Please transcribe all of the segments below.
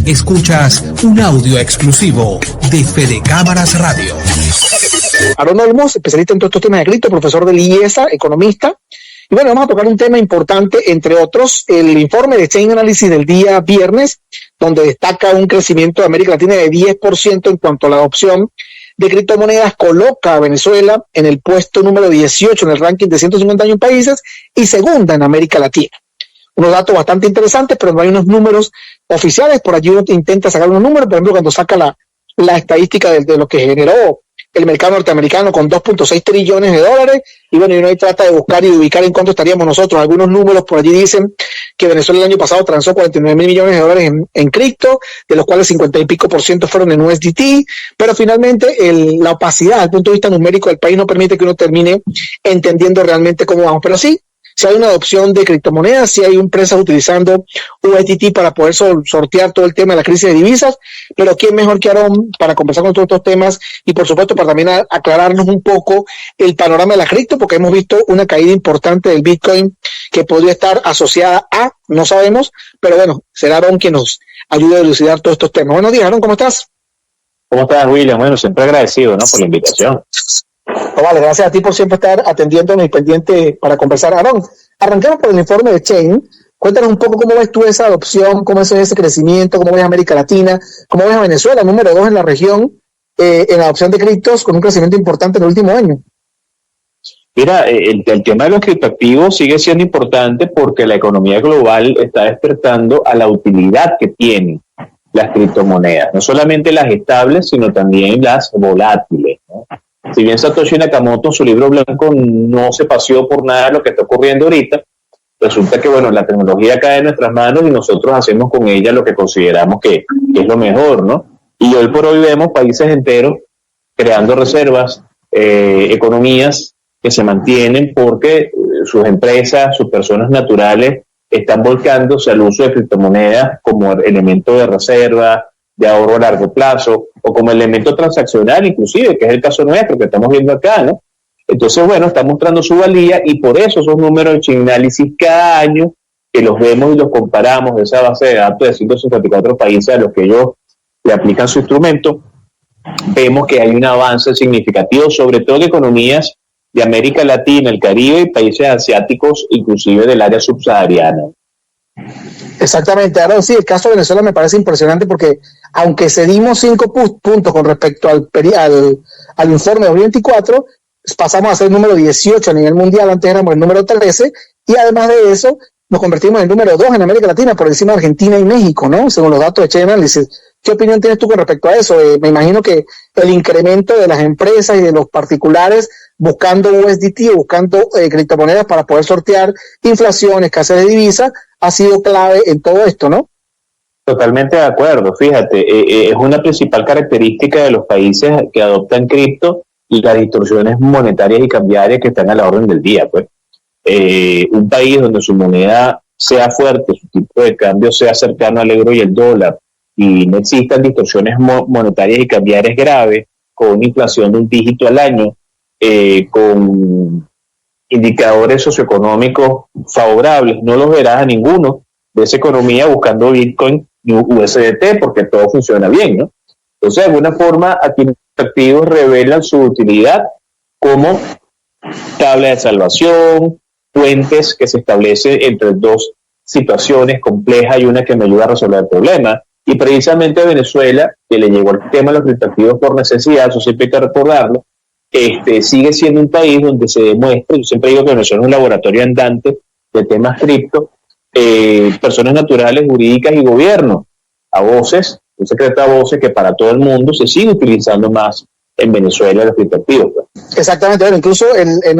Escuchas un audio exclusivo de Fede Cámaras Radio. Aaron Olmos, especialista en todos estos temas de cripto, profesor del IESA, economista. Y bueno, vamos a tocar un tema importante, entre otros, el informe de Chain Analysis del día viernes, donde destaca un crecimiento de América Latina de 10% en cuanto a la adopción de criptomonedas, coloca a Venezuela en el puesto número 18 en el ranking de 151 países y segunda en América Latina. Unos datos bastante interesantes, pero no hay unos números oficiales. Por allí uno intenta sacar unos números, por ejemplo, cuando saca la estadística de lo que generó el mercado norteamericano con 2.6 trillones de dólares, y bueno, y uno ahí trata de buscar y ubicar en cuánto estaríamos nosotros. Algunos números por allí dicen que Venezuela el año pasado transó 49 mil millones de dólares en cripto, de los cuales 50 y pico % fueron en USDT, pero finalmente la opacidad desde el punto de vista numérico del país no permite que uno termine entendiendo realmente cómo vamos, pero sí, si hay una adopción de criptomonedas, si hay empresas utilizando USDT para poder sortear todo el tema de la crisis de divisas, pero ¿quién mejor que Aaron para conversar con todos estos temas y por supuesto para también aclararnos un poco el panorama de la cripto, porque hemos visto una caída importante del Bitcoin que podría estar asociada a, no sabemos, pero bueno, será Aaron quien nos ayude a elucidar todos estos temas. Buenos días, Aaron, ¿cómo estás? ¿Cómo estás, William? Bueno, siempre agradecido, ¿no?, por la invitación. Vale, gracias a ti por siempre estar atendiéndonos y pendiente para conversar. Aaron, arranquemos por el informe de Chain. Cuéntanos un poco cómo ves tú esa adopción, cómo es ese crecimiento, cómo ves América Latina, cómo ves a Venezuela, número 2 en la región, en la adopción de criptos, con un crecimiento importante en el último año. Mira, el tema de los criptoactivos sigue siendo importante porque la economía global está despertando a la utilidad que tienen las criptomonedas, no solamente las estables, sino también las volátiles, ¿no? Si bien Satoshi Nakamoto en su libro blanco no se paseó por nada de lo que está ocurriendo ahorita, resulta que bueno, la tecnología cae en nuestras manos y nosotros hacemos con ella lo que consideramos que es lo mejor, ¿no? Y hoy por hoy vemos países enteros creando reservas, economías que se mantienen porque sus empresas, sus personas naturales están volcándose al uso de criptomonedas como elemento de reserva, de ahorro a largo plazo, o como elemento transaccional inclusive, que es el caso nuestro que estamos viendo acá, ¿no? Entonces, bueno, está mostrando su valía y por eso esos números de Chain Analysis cada año que los vemos y los comparamos de esa base de datos de 154 países a los que ellos le aplican su instrumento, vemos que hay un avance significativo, sobre todo en economías de América Latina, el Caribe y países asiáticos, inclusive del área subsahariana. Exactamente, ahora sí, el caso de Venezuela me parece impresionante porque aunque cedimos 5 puntos con respecto al informe de 2024, pasamos a ser el número 18 a nivel mundial, antes éramos el número 13, y además de eso nos convertimos en el número 2 en América Latina por encima de Argentina y México, ¿no? Según los datos de Chain Analysis. ¿Qué opinión tienes tú con respecto a eso? Me imagino que el incremento de las empresas y de los particulares buscando USDT, buscando criptomonedas para poder sortear inflación, escasez de divisas, ha sido clave en todo esto, ¿no? Totalmente de acuerdo, fíjate, es una principal característica de los países que adoptan cripto y las distorsiones monetarias y cambiarias que están a la orden del día, pues. Un país donde su moneda sea fuerte, su tipo de cambio sea cercano al euro y el dólar, y no existan distorsiones monetarias y cambiarias graves, con una inflación de un dígito al año, con indicadores socioeconómicos favorables, no los verás a ninguno de esa economía buscando Bitcoin y USDT porque todo funciona bien, ¿no? Entonces, de alguna forma, aquí los activos revelan su utilidad como tabla de salvación, puentes que se establecen entre dos situaciones complejas y una que me ayuda a resolver el problema. Y precisamente Venezuela, que le llegó el tema de los criptoactivos por necesidad, eso siempre hay que recordarlo, sigue siendo un país donde se demuestra, yo siempre digo que Venezuela es un laboratorio andante de temas cripto, personas naturales, jurídicas y gobierno, a voces, un secreto a voces que para todo el mundo se sigue utilizando más en Venezuela los criptoactivos. Exactamente, bueno, incluso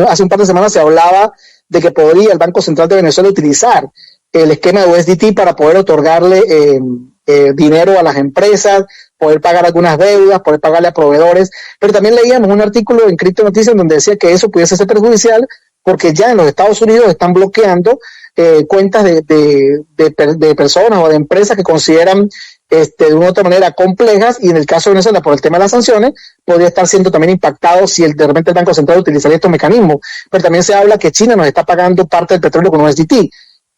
hace un par de semanas se hablaba de que podría el Banco Central de Venezuela utilizar el esquema de USDT para poder otorgarle dinero a las empresas, poder pagar algunas deudas, poder pagarle a proveedores, pero también leíamos un artículo en Crypto Noticias donde decía que eso pudiese ser perjudicial porque ya en los Estados Unidos están bloqueando cuentas de personas o de empresas que consideran de una u otra manera complejas, y en el caso de Venezuela, por el tema de las sanciones, podría estar siendo también impactado si de repente el Banco Central utilizaría estos mecanismos. Pero también se habla que China nos está pagando parte del petróleo con USDT.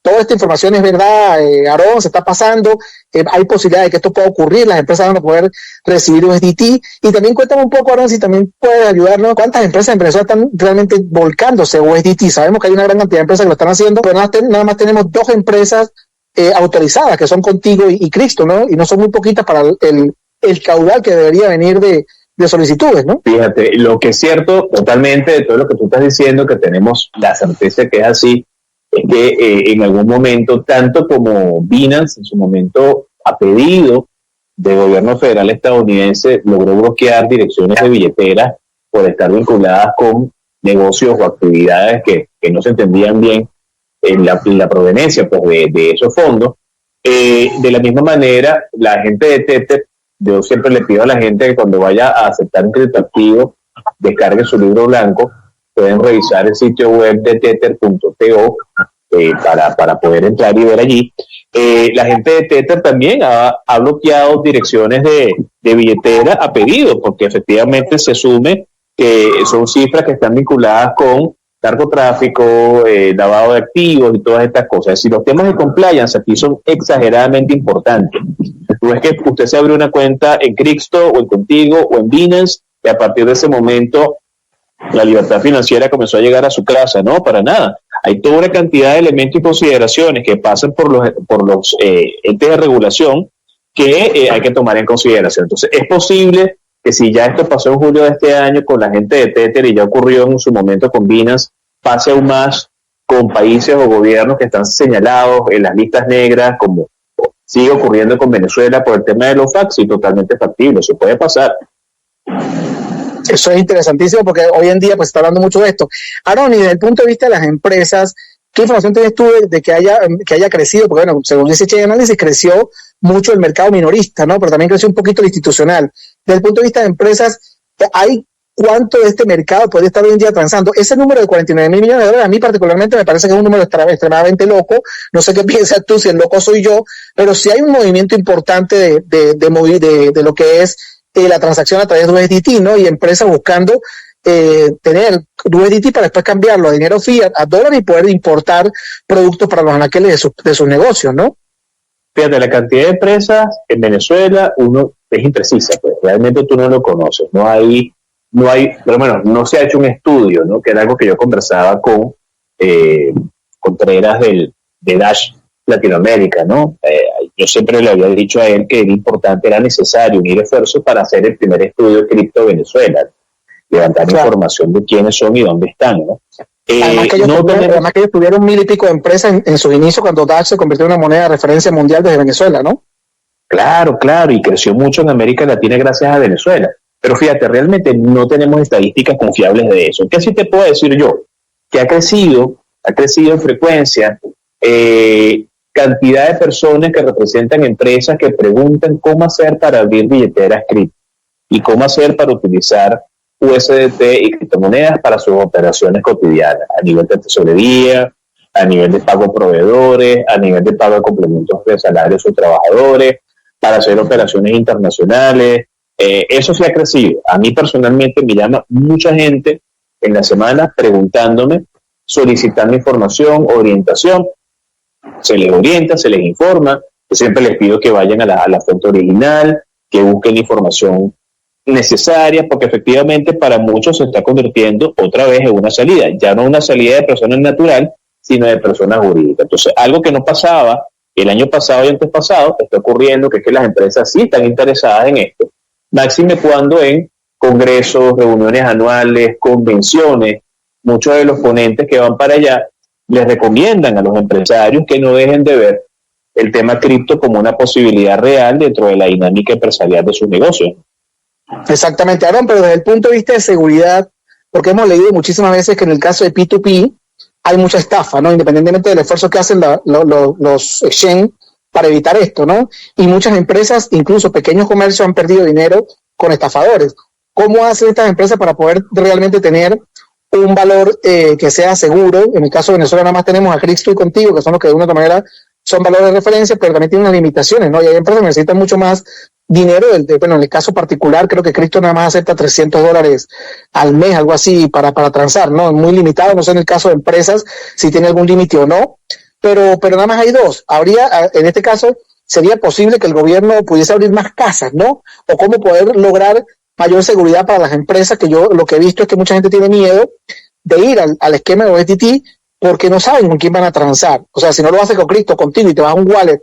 toda esta información es verdad, Aarón, se está pasando, hay posibilidad de que esto pueda ocurrir, las empresas van a poder recibir USDT, y también cuéntame un poco, Aarón, si también puedes ayudarnos, cuántas empresas en Venezuela están realmente volcándose USDT. Sabemos que hay una gran cantidad de empresas que lo están haciendo, pero nada más tenemos 2 empresas autorizadas, que son Contigo y Cristo, ¿no? Y no son muy poquitas para el caudal que debería venir de solicitudes, ¿no? Fíjate, lo que es cierto totalmente de todo lo que tú estás diciendo, que tenemos la certeza que es así, es que en algún momento, tanto como Binance en su momento, a pedido del gobierno federal estadounidense, logró bloquear direcciones de billeteras por estar vinculadas con negocios o actividades que no se entendían bien en la proveniencia pues, de esos fondos. De la misma manera, la gente de Tether, yo siempre le pido a la gente que cuando vaya a aceptar un criptoactivo, descargue su libro blanco. Pueden revisar el sitio web de tether.to para poder entrar y ver allí. La gente de Tether también ha bloqueado direcciones de billetera a pedido, porque efectivamente se asume que son cifras que están vinculadas con narcotráfico, lavado de activos y todas estas cosas. Es decir, los temas de compliance aquí son exageradamente importantes. No es que usted se abre una cuenta en Cristo o en Contigo o en Binance y a partir de ese momento la libertad financiera comenzó a llegar a su casa, no, para nada. Hay toda una cantidad de elementos y consideraciones que pasan por los entes de regulación que hay que tomar en consideración. Entonces, es posible que si ya esto pasó en julio de este año con la gente de Tether y ya ocurrió en su momento con Binance, pase aún más con países o gobiernos que están señalados en las listas negras, como sigue ocurriendo con Venezuela por el tema de los fax, y totalmente factible, eso puede pasar. Eso es interesantísimo porque hoy en día pues está hablando mucho de esto. Aarón, y desde el punto de vista de las empresas, ¿qué información tienes tú de que haya crecido? Porque bueno, según ese Chain Analysis creció mucho el mercado minorista, ¿no? Pero también creció un poquito el institucional. Desde el punto de vista de empresas, ¿cuánto de este mercado podría estar hoy en día transando? Ese número de 49 mil millones de dólares, a mí particularmente me parece que es un número extremadamente loco. No sé qué piensas tú, si el loco soy yo, pero sí hay un movimiento importante de lo que es la transacción a través de USDT, ¿no? Y empresas buscando tener USDT para después cambiarlo a dinero fiat, a dólar, y poder importar productos para los anaqueles de sus negocios, ¿no? Fíjate, la cantidad de empresas en Venezuela, uno es imprecisa, pues realmente tú no lo conoces, no hay, pero bueno, no se ha hecho un estudio, ¿no? Que era algo que yo conversaba con Contreras de Dash Latinoamérica, ¿no? Yo siempre le había dicho a él que era importante, era necesario unir esfuerzos para hacer el primer estudio de cripto Venezuela, levantar información de quiénes son y dónde están, ¿no? Además que ellos tuvieron 1,000 y pico de empresas en sus inicios cuando Dash se convirtió en una moneda de referencia mundial desde Venezuela, ¿no? Claro, y creció mucho en América Latina gracias a Venezuela. Pero fíjate, realmente no tenemos estadísticas confiables de eso. ¿Qué sí te puedo decir yo? Que ha crecido en frecuencia, cantidad de personas que representan empresas que preguntan cómo hacer para abrir billeteras cripto y cómo hacer para utilizar USDT y criptomonedas para sus operaciones cotidianas, a nivel de tesorería, a nivel de pago a proveedores, a nivel de pago de complementos de salarios a trabajadores, para hacer operaciones internacionales. Eso sí ha crecido. A mí personalmente me llama mucha gente en la semana preguntándome, solicitando información, orientación. Se les orienta, se les informa. Yo siempre les pido que vayan a la fuente original, que busquen la información necesaria, porque efectivamente para muchos se está convirtiendo otra vez en una salida, ya no una salida de personas natural, sino de personas jurídicas. Entonces, algo que no pasaba el año pasado y antes pasado, está ocurriendo, que es que las empresas sí están interesadas en esto, máxime cuando en congresos, reuniones anuales, convenciones, muchos de los ponentes que van para allá les recomiendan a los empresarios que no dejen de ver el tema cripto como una posibilidad real dentro de la dinámica empresarial de sus negocios. Exactamente, Aarón, pero desde el punto de vista de seguridad, porque hemos leído muchísimas veces que en el caso de P2P hay mucha estafa, ¿no? Independientemente del esfuerzo que hacen los exchange para evitar esto, ¿no? Y muchas empresas, incluso pequeños comercios, han perdido dinero con estafadores. ¿Cómo hacen estas empresas para poder realmente tener un valor que sea seguro? En el caso de Venezuela nada más tenemos a Cristo y Contigo, que son los que de una otra manera son valores de referencia, pero también tienen unas limitaciones, ¿no? Y hay empresas que necesitan mucho más dinero. Bueno, en el caso particular, creo que Cristo nada más acepta $300 al mes, algo así, para transar, ¿no? Muy limitado, no sé en el caso de empresas si tiene algún límite o no. pero nada más hay dos. En este caso, sería posible que el gobierno pudiese abrir más casas, ¿no? O cómo poder lograr mayor seguridad para las empresas, que yo lo que he visto es que mucha gente tiene miedo de ir al esquema de OTT porque no saben con quién van a transar. O sea, si no lo haces con Crypto, contigo, y te vas a un wallet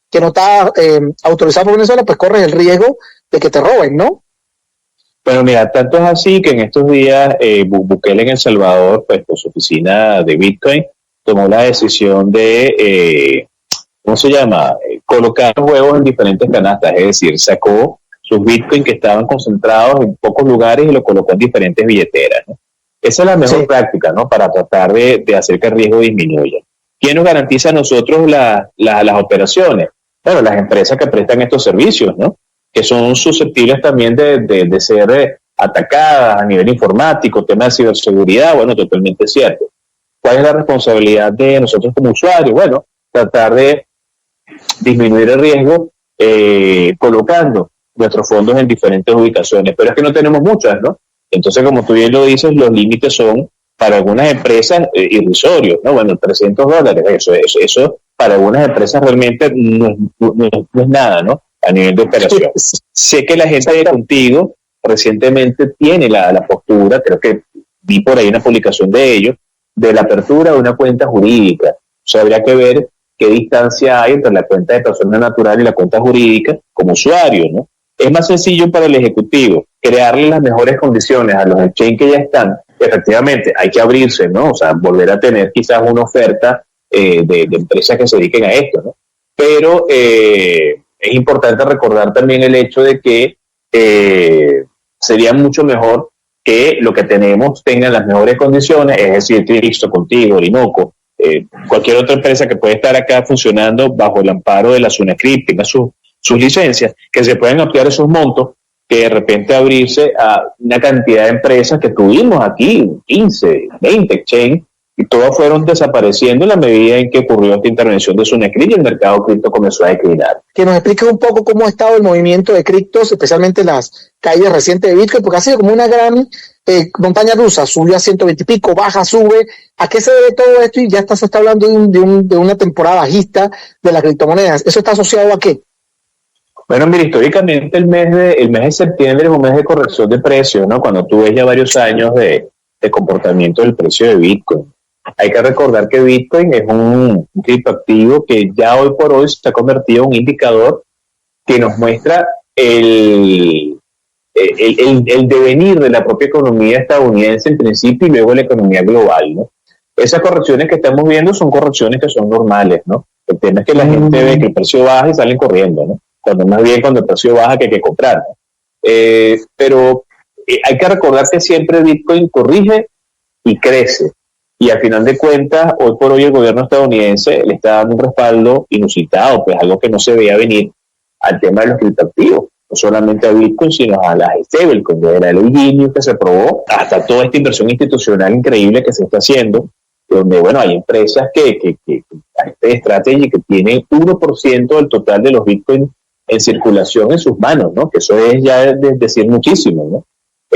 que no está autorizado por Venezuela, pues corres el riesgo de que te roben, ¿no? Bueno, mira, tanto es así que en estos días Bukele en El Salvador, pues por su oficina de Bitcoin, tomó la decisión de, ¿cómo se llama? Colocar huevos en diferentes canastas, es decir, sacó sus Bitcoin que estaban concentrados en pocos lugares y lo colocó en diferentes billeteras, ¿no? Esa es la mejor práctica, ¿no? Para tratar de hacer que el riesgo disminuya. ¿Quién nos garantiza a nosotros las operaciones? Bueno, las empresas que prestan estos servicios, ¿no? Que son susceptibles también de ser atacadas a nivel informático, tema de ciberseguridad, bueno, totalmente cierto. ¿Cuál es la responsabilidad de nosotros como usuarios? Bueno, tratar de disminuir el riesgo colocando nuestros fondos en diferentes ubicaciones, pero es que no tenemos muchas, ¿no? Entonces, como tú bien lo dices, los límites son para algunas empresas irrisorios, ¿no? Bueno, $300, eso para algunas empresas realmente no es nada, ¿no? A nivel de operación. Sé que la gente de Contigo recientemente tiene la postura, creo que vi por ahí una publicación de ellos, de la apertura de una cuenta jurídica. O sea, habría que ver qué distancia hay entre la cuenta de persona natural y la cuenta jurídica como usuario, ¿no? Es más sencillo para el ejecutivo crearle las mejores condiciones a los exchanges que ya están. Efectivamente, hay que abrirse, ¿no? O sea, volver a tener quizás una oferta de empresas que se dediquen a esto, ¿no? Pero es importante recordar también el hecho de que sería mucho mejor que lo que tenemos tenga las mejores condiciones, es decir, Cristo, Contigo, Orinoco, cualquier otra empresa que puede estar acá funcionando bajo el amparo de la SUNACRIP, tenga sus licencias, que se puedan ampliar esos montos, que de repente abrirse a una cantidad de empresas que tuvimos aquí, 15, 20 exchange, y todas fueron desapareciendo en la medida en que ocurrió esta intervención de SUNACRIP y el mercado cripto comenzó a declinar. Que nos explique un poco cómo ha estado el movimiento de criptos, especialmente las caídas recientes de Bitcoin, porque ha sido como una gran montaña rusa, subió a 120 y pico, baja, sube. ¿A qué se debe todo esto? Y ya se está hablando de una temporada bajista de las criptomonedas. ¿Eso está asociado a qué? Bueno, mira, históricamente el mes de septiembre es un mes de corrección de precios, ¿no? Cuando tú ves ya varios años de comportamiento del precio de Bitcoin. Hay que recordar que Bitcoin es un criptoactivo que ya hoy por hoy se ha convertido en un indicador que nos muestra el devenir de la propia economía estadounidense en principio y luego la economía global, ¿no? Esas correcciones que estamos viendo son correcciones que son normales, ¿no? El tema es que la gente ve que el precio baja y salen corriendo, ¿no? Cuando más bien cuando el precio baja que hay que comprar, ¿no? Pero hay que recordar que siempre Bitcoin corrige y crece. Y al final de cuentas, hoy por hoy el gobierno estadounidense le está dando un respaldo inusitado, pues algo que no se veía venir al tema de los criptoactivos. No solamente a Bitcoin, sino a las stablecoins, desde la ley Genius que se aprobó, hasta toda esta inversión institucional increíble que se está haciendo, donde, bueno, hay empresas que Strategy que tienen 1% del total de los Bitcoin en circulación en sus manos, ¿no? Que eso es ya decir muchísimo, ¿no?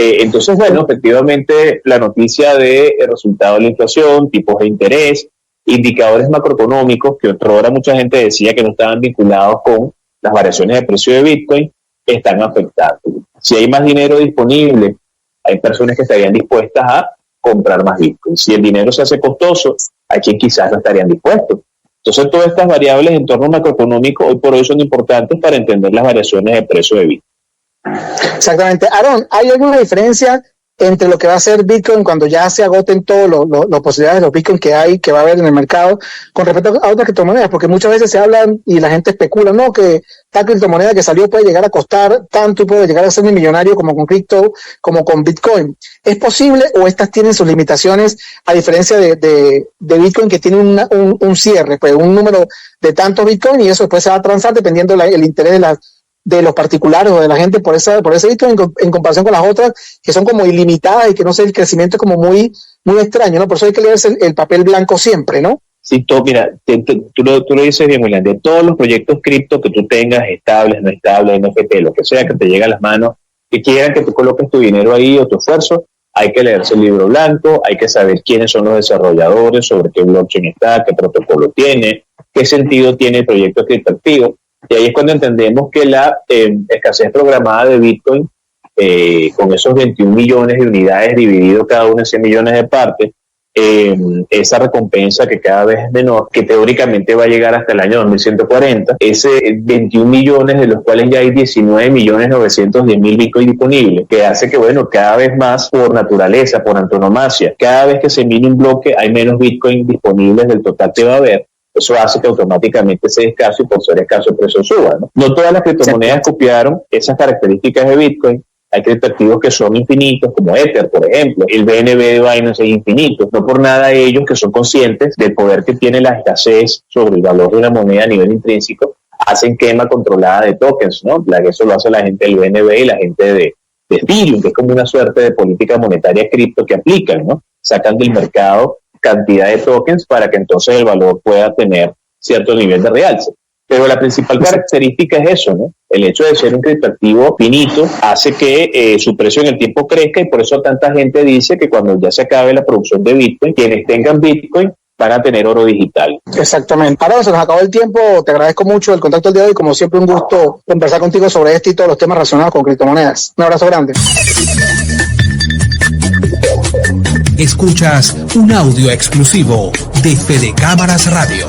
Entonces, bueno, efectivamente, la noticia del resultado de la inflación, tipos de interés, indicadores macroeconómicos, que otrora mucha gente decía que no estaban vinculados con las variaciones de precio de Bitcoin, están afectando. Si hay más dinero disponible, hay personas que estarían dispuestas a comprar más Bitcoin. Si el dinero se hace costoso, hay quien quizás no estarían dispuestos. Entonces, todas estas variables en torno macroeconómico hoy por hoy son importantes para entender las variaciones de precio de Bitcoin. Exactamente. Aaron, ¿hay alguna diferencia entre lo que va a ser Bitcoin cuando ya se agoten todas las posibilidades de los Bitcoin que va a haber en el mercado con respecto a otras criptomonedas? Porque muchas veces se hablan y la gente especula, ¿no? Que tal criptomoneda que salió puede llegar a costar tanto y puede llegar a ser un millonario como con cripto, como con Bitcoin. ¿Es posible o estas tienen sus limitaciones a diferencia de Bitcoin que tiene un cierre, pues un número de tantos Bitcoin y eso después se va a transar dependiendo el interés de los particulares o de la gente por ese Bitcoin en comparación con las otras que son como ilimitadas y que no sé, el crecimiento es como muy, muy extraño, ¿no? Por eso hay que leerse el papel blanco siempre, ¿no? Sí, mira, tú lo dices bien, William, de todos los proyectos cripto que tú tengas, estables, no estables, NFT, lo que sea que te llegue a las manos, que quieran que tú coloques tu dinero ahí o tu esfuerzo, hay que leerse el libro blanco, hay que saber quiénes son los desarrolladores, sobre qué blockchain está, qué protocolo tiene, qué sentido tiene el proyecto criptoactivo. Y ahí es cuando entendemos que la escasez programada de Bitcoin, con esos 21 millones de unidades dividido cada una en 100 millones de partes, esa recompensa que cada vez es menor, que teóricamente va a llegar hasta el año 2140, ese 21 millones de los cuales ya hay 19.910.000 Bitcoin disponibles, que hace que, bueno, cada vez más por naturaleza, por antonomasia, cada vez que se mine un bloque hay menos Bitcoin disponibles del total que va a haber. Eso hace que automáticamente sea escaso y por ser escaso el precio suba, ¿no? No todas las criptomonedas copiaron esas características de Bitcoin. Hay criptoactivos que son infinitos, como Ether, por ejemplo. El BNB de Binance es infinito. No por nada ellos, que son conscientes del poder que tiene la escasez sobre el valor de una moneda a nivel intrínseco, hacen quema controlada de tokens, ¿no? Eso lo hace la gente del BNB y la gente de Ethereum, que es como una suerte de política monetaria cripto que aplican, ¿no? Sacan del mercado cantidad de tokens para que entonces el valor pueda tener cierto nivel de realce. Pero la principal característica es eso, ¿no? El hecho de ser un criptoactivo finito hace que su precio en el tiempo crezca, y por eso tanta gente dice que cuando ya se acabe la producción de Bitcoin, quienes tengan Bitcoin van a tener oro digital. Exactamente. Ahora se nos acabó el tiempo. Te agradezco mucho el contacto el día de hoy. Como siempre, un gusto conversar contigo sobre este y todos los temas relacionados con criptomonedas. Un abrazo grande. Escuchas un audio exclusivo de Fede Cámaras Radio.